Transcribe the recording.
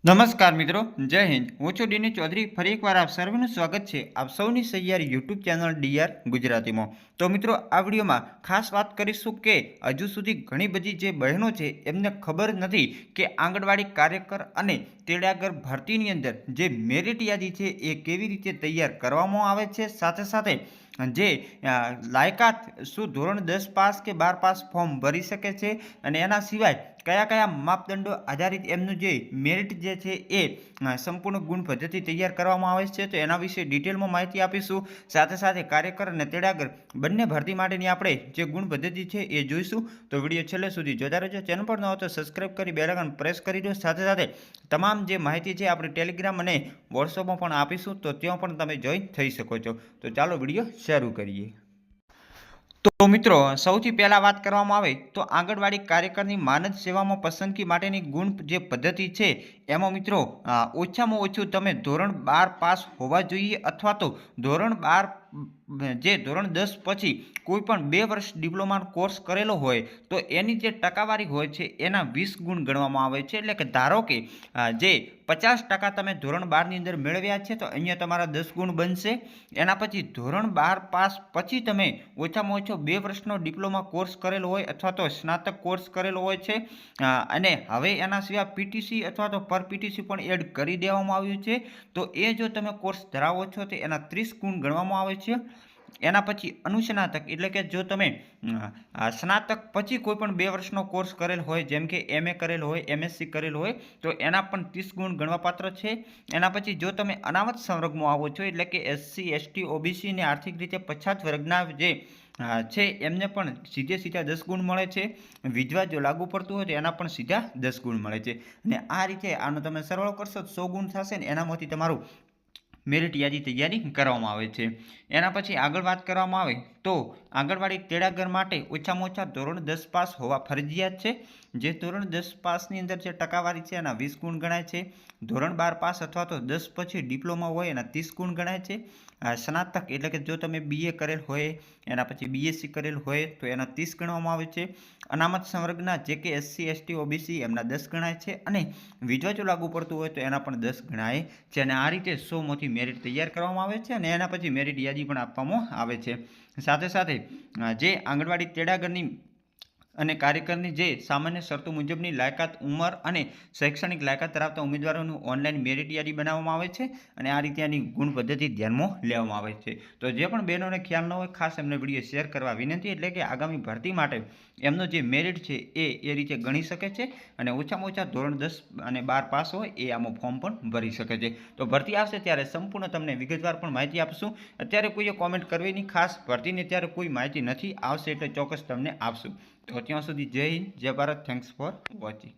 નમસ્કાર મિત્રો, જય હિન્દ। હું છું ડીની ચૌધરી। ફરી એકવાર આપ સર્વેનું સ્વાગત છે આપ સૌની સહિયારી યુટ્યુબ ચેનલ ડીઆર ગુજરાતીમાં। તો મિત્રો, આ વિડીયોમાં ખાસ વાત કરીશું કે હજુ સુધી ઘણી બધી જે બહેનો છે એમને ખબર નથી કે આંગણવાડી કાર્યકર અને તેડાગર ભરતીની અંદર જે મેરિટ યાદી છે એ કેવી રીતે તૈયાર કરવામાં આવે છે, સાથે સાથે જે લાયકાત શું ધોરણ 10 પાસ કે 12 પાસ ફોર્મ ભરી શકે છે અને એના સિવાય કયા કયા માપદંડો આધારિત એમનું જે મેરિટ જે છે એ સંપૂર્ણ ગુણ પદ્ધતિ તૈયાર કરવામાં આવે છે, તો એના વિશે ડિટેલમાં માહિતી આપીશું। સાથે સાથે કાર્યકર અને તેડાગર બંને ભરતી માટેની આપણે જે ગુણ પદ્ધતિ છે એ જોઈશું। તો વિડીયો છેલ્લે સુધી જોતા રહેજો। ચેનલ પર ન હોય તો સબસ્ક્રાઇબ કરી બેલ આઇકન પ્રેસ કરી દો। સાથે સાથે તમામ જે માહિતી છે આપણે ટેલિગ્રામ અને વોટ્સઅપમાં પણ આપીશું, તો ત્યાં પણ તમે જોઈન થઈ શકો છો। તો ચાલો વિડીયો શરૂ કરીએ। તો મિત્રો, સૌથી પહેલા વાત કરવામાં આવે તો આંગણવાડી કાર્યકરની માનદ સેવામાં પસંદગી માટેની ગુણ જે પદ્ધતિ છે એમાં મિત્રો ઓછામાં ઓછું તમે ધોરણ 12 પાસ હોવા જોઈએ, અથવા તો ધોરણ 10 પછી કોઈ પણ 2 વર્ષ ડિપ્લોમાનો કોર્સ કરેલો હોય તો એની જે ટકાવારી હોય છે એના 20 ગુણ ગણવામાં આવે છે। એટલે કે ધારો કે જે 50% તમે ધોરણ 12 ની અંદર મેળવ્યા છે તો અહીંયા તમારા 10 ગુણ બનશે। એના પછી ધોરણ 12 પાસ પછી તમે ઓછામાં ઓછો 2 વર્ષનો ડિપ્લોમા કોર્સ કરેલો હોય અથવા તો સ્નાતક કોર્સ કરેલો હોય છે, અને હવે એના સિવાય પીટીસી અથવા તો પર પીટીસી પણ એડ કરી દેવામાં આવ્યું છે, તો એ જો તમે કોર્સ ધરાવો છો તો એના 30 ગુણ ગણવામાં આવે છે। એના પછી અનુસ્નાતક એટલે કે જો તમે સ્નાતક પછી કોઈ પણ 2 વર્ષનો કોર્સ કરેલ હોય, જેમ કે એમએ કરેલ હોય, એમએસસી કરેલ હોય, તો એના પણ 30 ગુણ ગણવાપાત્ર છે। એના પછી જો તમે અનામત સંવર્ગમાં આવો છો એટલે કે એસસી એસટી ઓબીસી ને આર્થિક રીતે પછાત વર્ગના જે છે એમને પણ સીધા 10 ગુણ મળે છે। વિધવા જો લાગુ પડતું હોય તો એના પણ સીધા 10 ગુણ મળે છે, અને આ રીતે આનો તમે સરવાળો કરશો તો 100 ગુણ થશે ને એનામાંથી તમારું મેરિટ યાદી તૈયારી કરવામાં આવે છે। એના પછી આગળ વાત કરવામાં આવે તો આંગણવાડી તેડાગર માટે ઓછામાં ઓછા ધોરણ 10 પાસ હોવા ફરજિયાત છે। જે ધોરણ 10 પાસની અંદર જે ટકાવારી છે એના 20 ગુણ ગણાય છે। ધોરણ 12 પાસ અથવા તો 10 પછી ડિપ્લોમા હોય એના 30 ગુણ ગણાય છે। સ્નાતક એટલે કે જો તમે બીએ કરેલ હોય, એના પછી બીએસસી કરેલ હોય તો એના 30 ગણવામાં આવે છે। અનામત સંવર્ગના જે કે એસસી એસટી ઓબીસી એમના 10 ગણાય છે, અને વિધવા જો લાગુ પડતું હોય તો એના પણ 10 ગણાય છે। અને આ રીતે 100માંથી મેરિટ તૈયાર કરવામાં આવે છે, અને એના પછી મેરિટ યાદી પણ આપવામાં આવે છે। સાથે સાથે જે આંગણવાડી તેડાગરની અને કાર્યકરની જે સામાન્ય શરતો મુજબની લાયકાત, ઉંમર અને શૈક્ષણિક લાયકાત ધરાવતા ઉમેદવારોનું ઓનલાઈન મેરિટ યાદી બનાવવામાં આવે છે, અને આ રીતે આની ગુણ પદ્ધતિ ધ્યાનમાં લેવામાં આવે છે। તો જે પણ બહેનોને ખ્યાલ ન હોય ખાસ એમને વિડીયો શેર કરવા વિનંતી, એટલે કે આગામી ભરતી માટે એમનો જે મેરિટ છે એ રીતે ગણી શકે છે, અને ઓછામાં ઓછા ધોરણ 10 અને 12 પાસ હોય એ આમાં ફોર્મ પણ ભરી શકે છે। તો ભરતી આવશે ત્યારે સંપૂર્ણ તમને વિગતવાર પણ માહિતી આપશું। અત્યારે કોઈએ કોમેન્ટ કરવી નહીં, ખાસ ભરતીની અત્યારે કોઈ માહિતી નથી, આવશે એટલે ચોક્કસ તમને આપશું। તો ત્યાં સુધી જય હિન્દ, જય ભારત, થેન્ક્સ ફોર વોચિંગ।